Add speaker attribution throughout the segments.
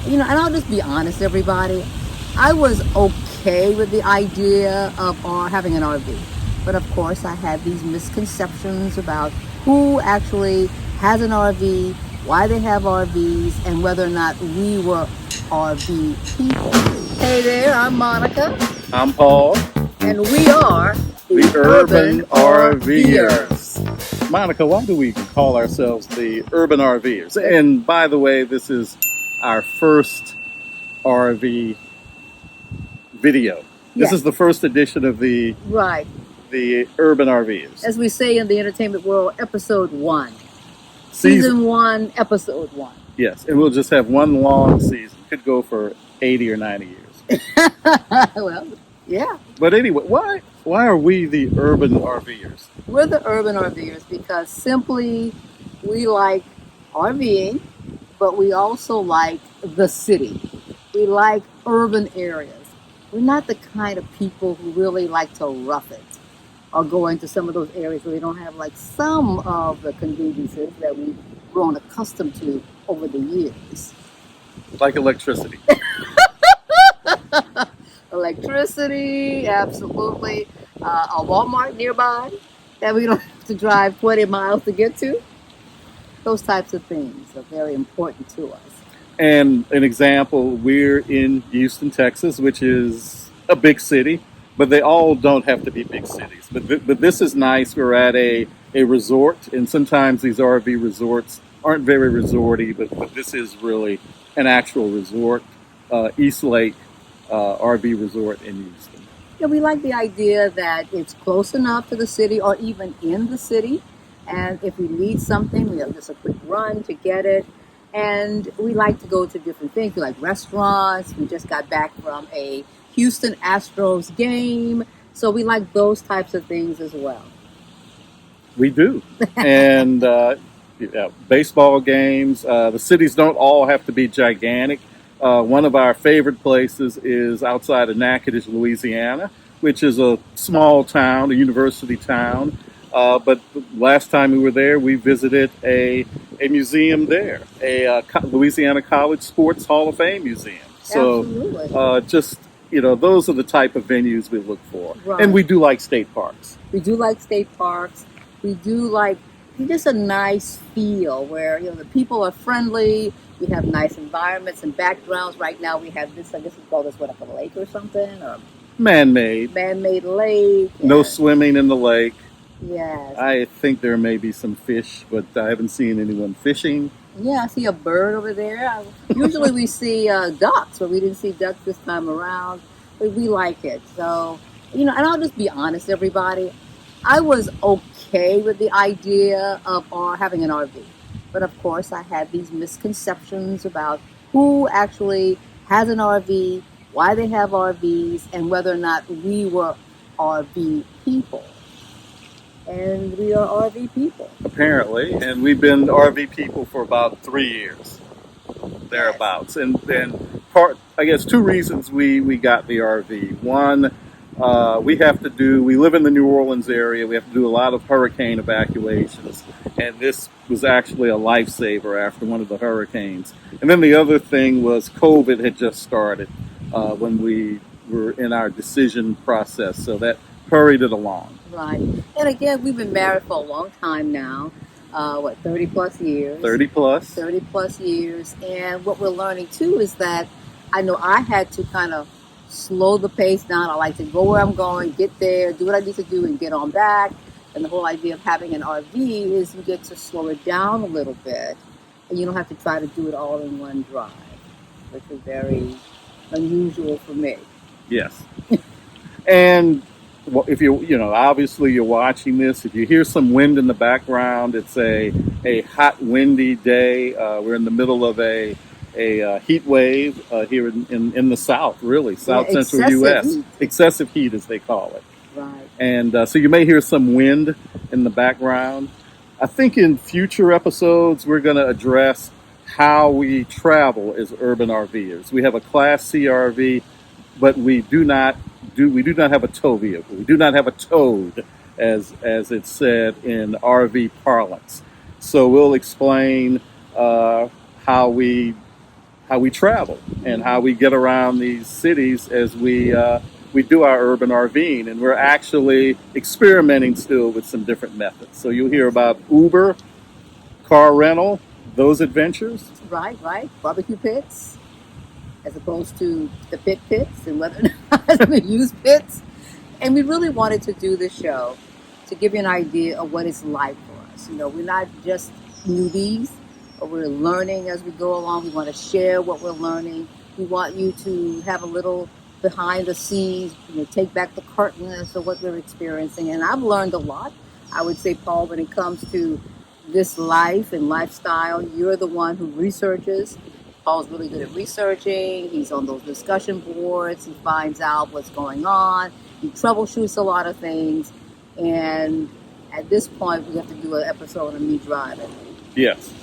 Speaker 1: And I'll just be honest, everybody. I was okay with the idea of having an RV. But of course, I had these misconceptions about who actually has an RV, why they have RVs, and whether or not we were RV people. Hey there, I'm Monica,
Speaker 2: I'm Paul,
Speaker 1: and we are
Speaker 2: the
Speaker 1: the
Speaker 2: Urban
Speaker 1: RVers.
Speaker 2: RVers. Monica, why do we call ourselves the Urban RVers? And by the way, this is our first RV video. This
Speaker 1: Yes,
Speaker 2: is the first edition of the
Speaker 1: right.
Speaker 2: Urban RVers.
Speaker 1: As we say in the entertainment world, episode 1.
Speaker 2: Season,
Speaker 1: Season 1, episode 1.
Speaker 2: yes, and we'll just have one long season. Could go for 80 or 90 years.
Speaker 1: Well, yeah.
Speaker 2: But anyway, why are we the Urban RVers?
Speaker 1: We're the Urban RVers because simply we like RVing, but we also like the city. We like urban areas. We're not the kind of people who really like to rough it or go into some of those areas where we don't have like some of the conveniences that we've grown accustomed to over the years.
Speaker 2: Like electricity.
Speaker 1: Electricity, absolutely. A Walmart nearby that we don't have to drive 20 miles to get to. Those types of things are very important to us.
Speaker 2: And an example, we're in Houston, Texas, which is a big city, but they all don't have to be big cities. But this is nice. We're at a resort, and sometimes these RV resorts aren't very resorty, but this is really an actual resort, Eastlake RV Resort in Houston.
Speaker 1: Yeah, we like the idea that it's close enough to the city or even in the city. And if we need something, we have just a quick run to get it. And we like to go to different things. We like restaurants. We just got back from a Houston Astros game. So we like those types of things as well.
Speaker 2: We do. And yeah, baseball games. The cities don't all have to be gigantic. One of our favorite places is outside of Natchitoches, Louisiana, which is a small town, a university town. But last time we were there, we visited a museum there, a Louisiana College Sports Hall of Fame museum. So
Speaker 1: Absolutely.
Speaker 2: just, those are the type of venues we look for.
Speaker 1: Right.
Speaker 2: And we do like state parks.
Speaker 1: We do like state parks. We do like just a nice feel where the people are friendly. We have nice environments and backgrounds. Right now we have this, I guess we call this like a lake or something, or
Speaker 2: Man-made.
Speaker 1: man-made lake.
Speaker 2: No swimming in the lake.
Speaker 1: Yes.
Speaker 2: I think there may be some fish, but I haven't seen anyone fishing.
Speaker 1: Yeah, I see a bird over there. Usually we see ducks, but we didn't see ducks this time around. But we like it. So, and I'll just be honest, everybody. I was okay with the idea of having an RV. But of course, I had these misconceptions about who actually has an RV, why they have RVs, and whether or not we were RV people. And we are RV people.
Speaker 2: Apparently, and we've been RV people for about 3 years, thereabouts. And then I guess two reasons we got the RV. One, we live in the New Orleans area. We have to do a lot of hurricane evacuations, and this was actually a lifesaver after one of the hurricanes. And then the other thing was COVID had just started when we were in our decision process, so that hurried it along.
Speaker 1: Right. And again, we've been married for a long time now. 30 plus years?
Speaker 2: 30 plus.
Speaker 1: 30 plus years. And what we're learning too is that I know I had to kind of slow the pace down. I like to go where I'm going, get there, do what I need to do, and get on back. And the whole idea of having an RV is you get to slow it down a little bit, and you don't have to try to do it all in one drive, which is very unusual for me.
Speaker 2: Yes. And if obviously you're watching this, if you hear some wind in the background, it's a hot, windy day. We're in the middle of a heat wave here in the South, really, South Central U.S.
Speaker 1: Heat.
Speaker 2: Excessive heat, as they call it.
Speaker 1: Right.
Speaker 2: And so you may hear some wind in the background. I think in future episodes, we're going to address how we travel as urban RVers. We have a Class C RV, but we do not have a tow vehicle. We do not have a toad, as it's said in RV parlance. So we'll explain how we we travel and how we get around these cities as we do our urban RVing, and we're actually experimenting still with some different methods. So you'll hear about Uber, car rental, those adventures.
Speaker 1: Right, right. Barbecue pits, as opposed to the pits, and whether or not we use pits. And we really wanted to do this show to give you an idea of what it's like for us. You know, we're not just newbies, but we're learning as we go along. We want to share what we're learning. We want you to have a little behind the scenes, you know, take back the curtain as to what we're experiencing. And I've learned a lot, I would say, Paul, when it comes to this life and lifestyle. You're the one who researches. Paul's really good at researching. He's on those discussion boards. He finds out what's going on. He troubleshoots a lot of things. And at this point, we have to do an episode on me driving.
Speaker 2: Yes.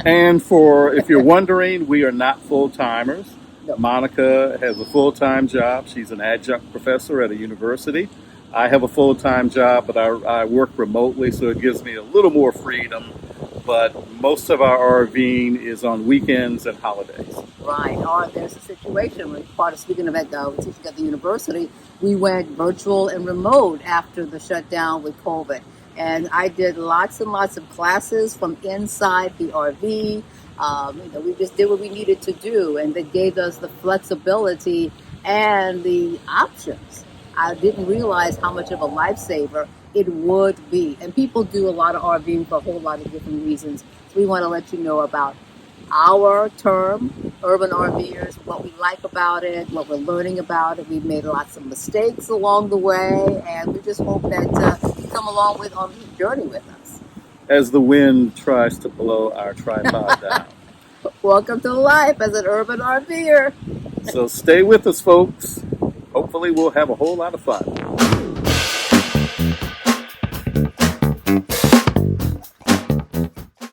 Speaker 2: And if you're wondering, we are not full-timers.
Speaker 1: No.
Speaker 2: Monica has a full-time job. She's an adjunct professor at a university. I have a full-time job, but I work remotely, so it gives me a little more freedom. But most of our RVing is on weekends and holidays.
Speaker 1: Right. Or there's a situation where, part of speaking of teaching at the university, we went virtual and remote after the shutdown with COVID. And I did lots and lots of classes from inside the RV. We just did what we needed to do, and they gave us the flexibility and the options. I didn't realize how much of a lifesaver it would be. And people do a lot of RVing for a whole lot of different reasons. So we want to let you know about our term, Urban RVers, what we like about it, what we're learning about it. We've made lots of mistakes along the way, and we just hope that you come along on the journey with us.
Speaker 2: As the wind tries to blow our tripod down.
Speaker 1: Welcome to life as an Urban RVer.
Speaker 2: So stay with us, folks. Hopefully we'll have a whole lot of fun.